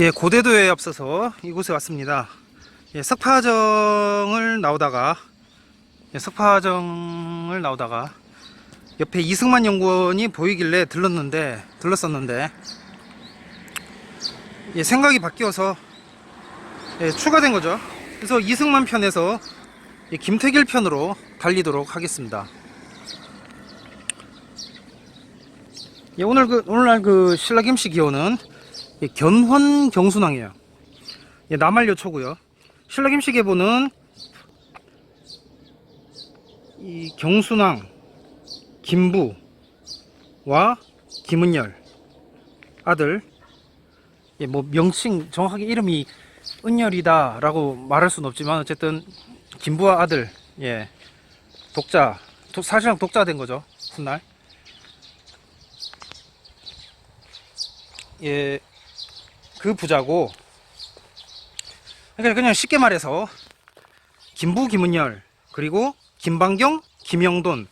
예, 고대도에 앞서서 이곳에 왔습니다. 예, 석파정을 나오다가 옆에 이승만 연구원이 보이길래 들렀었는데 예, 생각이 바뀌어서 예, 추가된 거죠. 그래서 이승만 편에서 예, 김태길 편으로 달리도록 하겠습니다. 예, 오늘날 그 신라김씨 기호는 예, 견훤 경순왕이에요. 예, 남한여초고요. 신라김씨 계보는 이 경순왕 김부와 김은열 아들, 예, 뭐 명칭 정확하게 이름이 은열이다 라고 말할 수는 없지만 어쨌든 김부와 아들, 예, 사실상 독자 된 거죠. 훗날. 예, 그 부자고, 그러니까 그냥 쉽게 말해서 김부 김은열, 그리고 김방경 김영돈,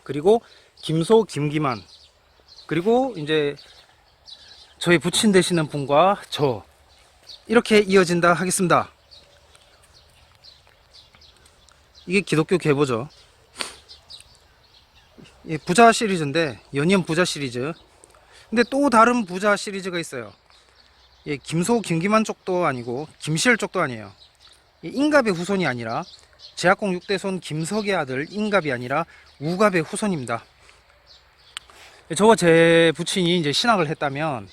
그리고 김소 김기만, 그리고 이제 저희 부친 되시는 분과 저, 이렇게 이어진다 하겠습니다. 이게 기독교 계보죠. 예, 부자 시리즈인데 연이은 부자 시리즈. 근데 또 다른 부자 시리즈가 있어요. 예, 김소 김기만 쪽도 아니고 김실 쪽도 아니에요. 예, 인갑의 후손이 아니라 제약공 6대손 김석의 아들 인갑이 아니라 우갑의 후손입니다. 예, 저와 제 부친이 이제 신학을 했다면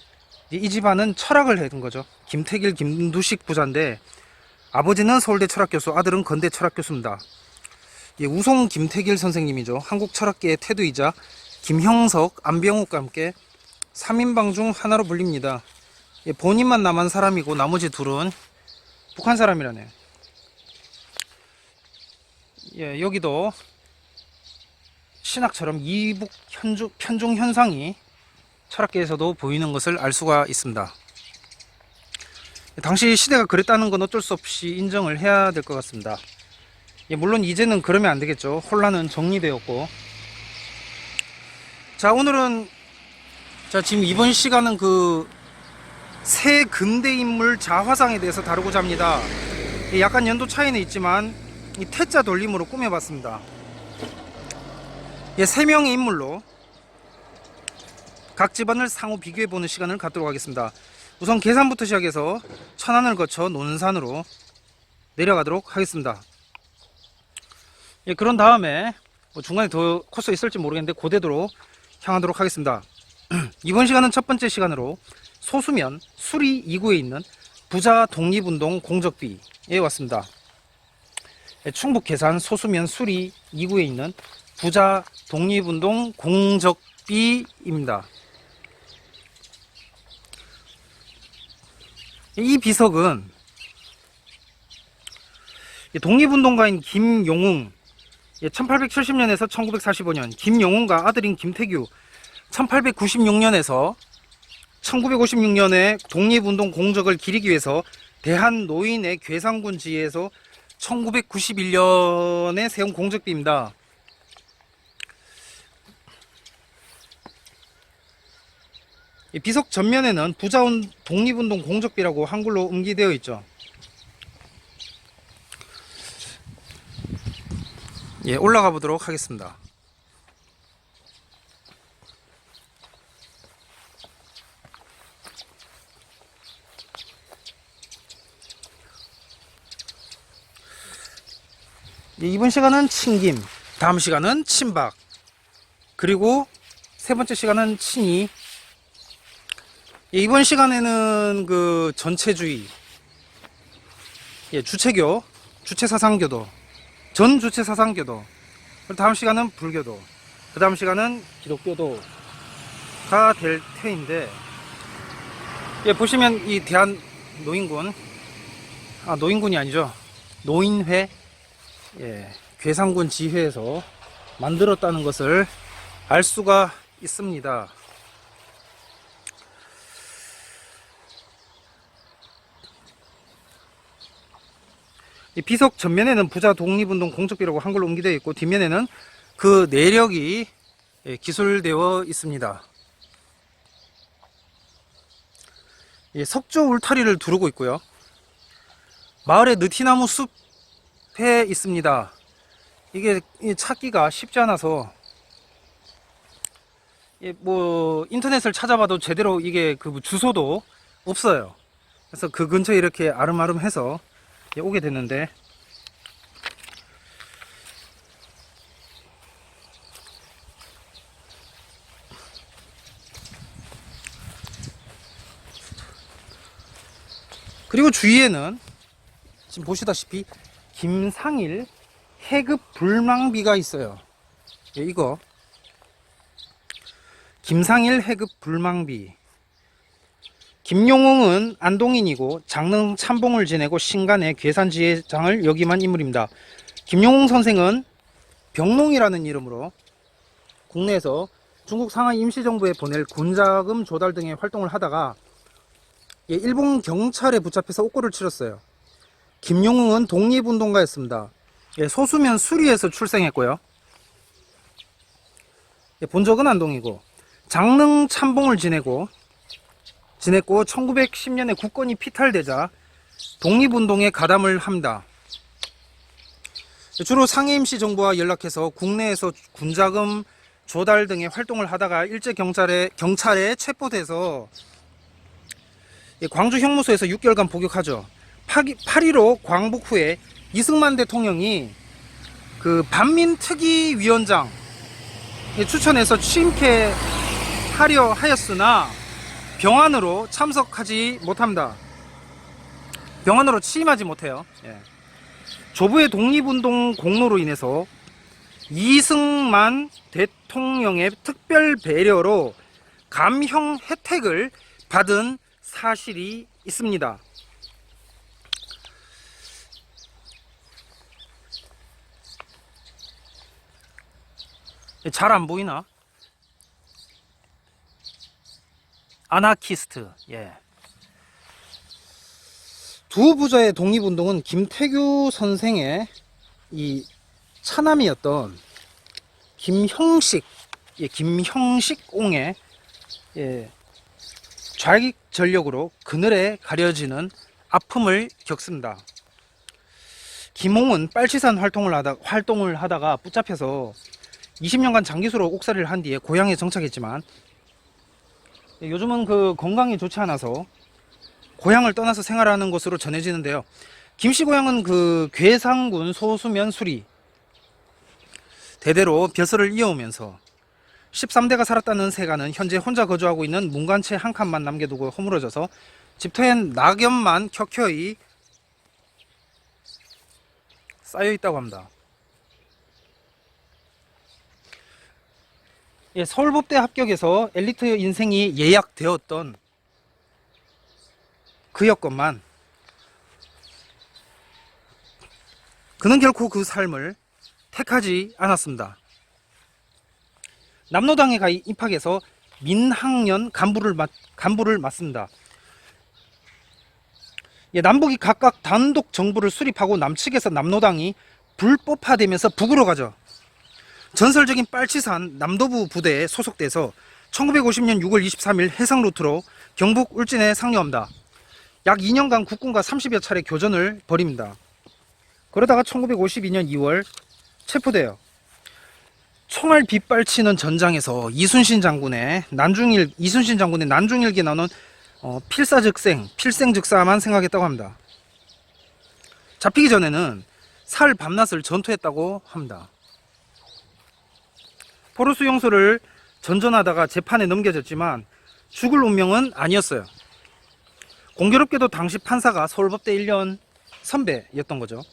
이 집안은 철학을 했던 거죠. 김태길 김두식 부자인데 아버지는 서울대 철학교수, 아들은 건대 철학교수입니다. 예, 우송 김태길 선생님이죠. 한국 철학계의 태두이자 김형석, 안병욱과 함께 3인방 중 하나로 불립니다. 예, 본인만 남한 사람이고 나머지 둘은 북한 사람이라네요. 예, 여기도 신학처럼 이북 편중 현상이 철학계에서도 보이는 것을 알 수가 있습니다. 당시 시대가 그랬다는 건 어쩔 수 없이 인정을 해야 될 것 같습니다. 예, 물론 이제는 그러면 안 되겠죠. 혼란은 정리되었고. 자, 오늘은 지금 이번 시간은 그 새 근대 인물 자화상에 대해서 다루고자 합니다. 예, 약간 연도 차이는 있지만 이 태자 돌림으로 꾸며봤습니다. 예, 3명의 인물로 각 집안을 상호 비교해보는 시간을 갖도록 하겠습니다. 우선 계산부터 시작해서 천안을 거쳐 논산으로 내려가도록 하겠습니다. 예, 그런 다음에 뭐 중간에 더 코스 있을지 모르겠는데 고대도로 향하도록 하겠습니다. 이번 시간은 첫 번째 시간으로 소수면 수리 2구에 있는 부자 독립운동 공적비에 왔습니다. 예, 충북 계산 소수면 수리 2구에 있는 부자 독립운동 공적비입니다. 이 비석은 독립운동가인 김용웅, 1870년에서 1945년, 김용웅과 아들인 김태규 1896년에서 1956년에 독립운동 공적을 기리기 위해서 대한노인의 괴산군 지에서 1991년에 세운 공적비입니다. 비석 전면에는 부자 독립운동 공적비라고 한글로 음기되어 있죠. 예, 올라가 보도록 하겠습니다. 예, 이번 시간은 친김, 다음 시간은 친박, 그리고 세 번째 시간은 친이. 예, 이번 시간에는 그 전체주의, 예, 주체교, 주체사상교도, 전주체사상교도, 다음 시간은 불교도, 그 다음 시간은 기독교도가 될 테인데, 예, 보시면 이 대한노인군, 노인군이 아니죠, 노인회, 예, 괴산군 지회에서 만들었다는 것을 알 수가 있습니다. 이 비석 전면에는 부자 독립운동 공적비라고 한글로 옮기되어 있고 뒷면에는 그 내력이 기술되어 있습니다. 예, 석조 울타리를 두르고 있고요. 마을의 느티나무 숲에 있습니다. 이게 찾기가 쉽지 않아서 뭐 인터넷을 찾아봐도 제대로 이게 그 주소도 없어요. 그래서 그 근처에 이렇게 아름아름해서 오게 됐는데, 그리고 주위에는 지금 보시다시피 김상일 해급 불망비가 있어요. 이거 김상일 해급 불망비. 김용웅은 안동인이고 장릉 참봉을 지내고 신간의 괴산지회장을 역임한 인물입니다. 김용웅 선생은 병농이라는 이름으로 국내에서 중국 상하이 임시정부에 보낼 군자금 조달 등의 활동을 하다가 일본 경찰에 붙잡혀서 옥고를 치렀어요. 김용웅은 독립운동가였습니다. 소수면 수리에서 출생했고요. 본적은 안동이고 장릉 참봉을 지냈고 1910년에 국권이 피탈되자 독립운동에 가담을 합니다. 주로 상해임시 정부와 연락해서 국내에서 군자금 조달 등의 활동을 하다가 일제 경찰에 체포돼서 광주 형무소에서 6개월간 복역하죠. 8.15 광복 후에 이승만 대통령이 그 반민특위위원장 추천해서 취임케 하려 하였으나 병안으로 참석하지 못합니다. 병안으로 취임하지 못해요. 조부의 독립운동 공로로 인해서 이승만 대통령의 특별 배려로 감형 혜택을 받은 사실이 있습니다. 잘 안 보이나? 아나키스트. 두 부자의 독립운동은 김태규 선생의 이 차남이었던 김형식 옹의 좌익전력으로 그늘에 가려지는 아픔을 겪습니다. 김홍은 빨치산 활동을 하다가 붙잡혀서 20년간 장기수로 옥살이를 한 뒤에 고향에 정착했지만 요즘은 그 건강이 좋지 않아서 고향을 떠나서 생활하는 것으로 전해지는데요. 김씨 고향은 그 괴산군 소수면 수리 대대로 벼슬을 이어오면서 13대가 살았다는 세가는 현재 혼자 거주하고 있는 문간채 한 칸만 남겨두고 허물어져서 집터엔 낙엽만 켜켜이 쌓여있다고 합니다. 서울법대 합격해서 엘리트 인생이 예약되었던 그였건만 그는 결코 그 삶을 택하지 않았습니다. 남로당에 입학해서 민학년 간부를 맡습니다. 남북이 각각 단독 정부를 수립하고 남측에서 남로당이 불법화되면서 북으로 가죠. 전설적인 빨치산 남도부 부대에 소속돼서 1950년 6월 23일 해상 루트로 경북 울진에 상륙합니다. 약 2년간 국군과 30여 차례 교전을 벌입니다. 그러다가 1952년 2월 체포돼요. 총알 빗발치는 전장에서 이순신 장군의 난중일기에 나오는 필생즉사만 생각했다고 합니다. 잡히기 전에는 사흘 밤낮을 전투했다고 합니다. 포로수용소를 전전하다가 재판에 넘겨졌지만 죽을 운명은 아니었어요. 공교롭게도 당시 판사가 서울법대 1년 선배였던 거죠.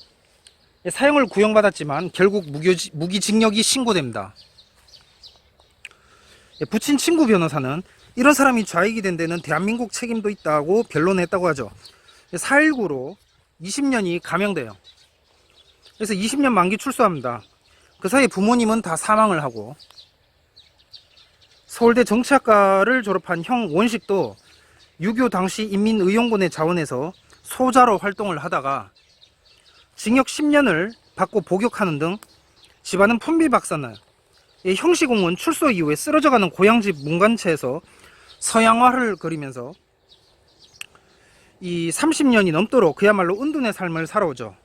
사형을 구형받았지만 결국 무기징역이 신고됩니다. 부친 친구 변호사는 이런 사람이 좌익이 된 데는 대한민국 책임도 있다고 변론했다고 하죠. 4.19로 20년이 감형돼요. 그래서 20년 만기 출소합니다. 그 사이에 부모님은 다 사망을 하고 서울대 정치학과를 졸업한 형 원식도 6.25 당시 인민의용군의 자원에서 소자로 활동을 하다가 징역 10년을 받고 복역하는 등 집안은 풍비박산나요. 형식공은 출소 이후에 쓰러져가는 고향집 문간채에서 서양화를 그리면서 이 30년이 넘도록 그야말로 은둔의 삶을 살아오죠.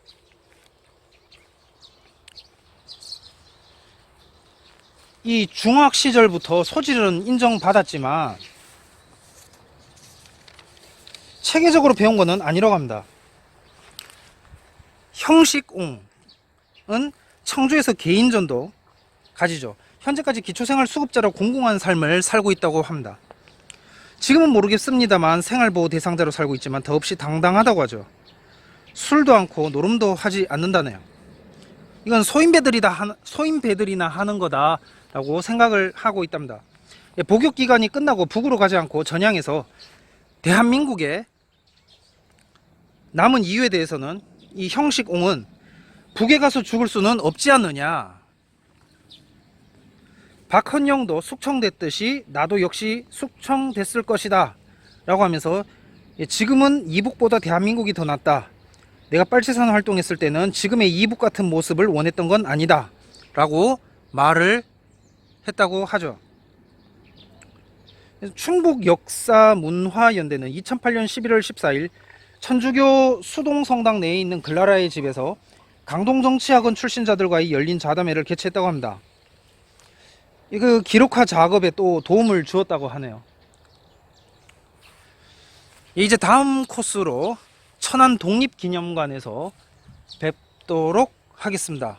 이 중학 시절부터 소질은 인정받았지만 체계적으로 배운 것은 아니라고 합니다. 형식옹은 청주에서 개인전도 가지죠. 현재까지 기초생활수급자로 공공한 삶을 살고 있다고 합니다. 지금은 모르겠습니다만 생활보호 대상자로 살고 있지만 더없이 당당하다고 하죠. 술도 않고 노름도 하지 않는다네요. 이건 소인배들이나 하는 거다라고 생각을 하고 있답니다. 복역기간이 끝나고 북으로 가지 않고 전향해서 대한민국에 남은 이유에 대해서는 이 형식옹은 북에 가서 죽을 수는 없지 않느냐. 박헌영도 숙청됐듯이 나도 역시 숙청됐을 것이다 라고 하면서 지금은 이북보다 대한민국이 더 낫다. 내가 빨치산 활동했을 때는 지금의 이북 같은 모습을 원했던 건 아니다 라고 말을 했다고 하죠. 충북역사문화연대는 2008년 11월 14일 천주교 수동성당 내에 있는 글라라의 집에서 강동정치학원 출신자들과의 열린 자담회를 개최했다고 합니다. 그 기록화 작업에 또 도움을 주었다고 하네요. 이제 다음 코스로 천안 독립기념관에서 뵙도록 하겠습니다.